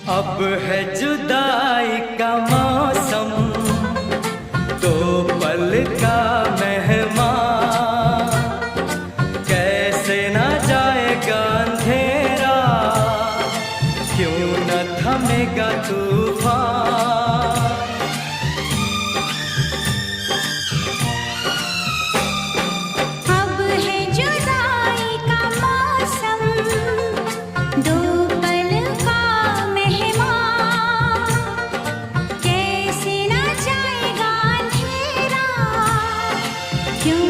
अब है जुदाई का मौसम, दो पल का मेहमान, कैसे ना जाएगा अंधेरा, क्यों न थमेगा तूफान। अब है जुदाई का मौसम, दो पल का मेहमान, कैसे ना जाएगा अंधेरा, क्यों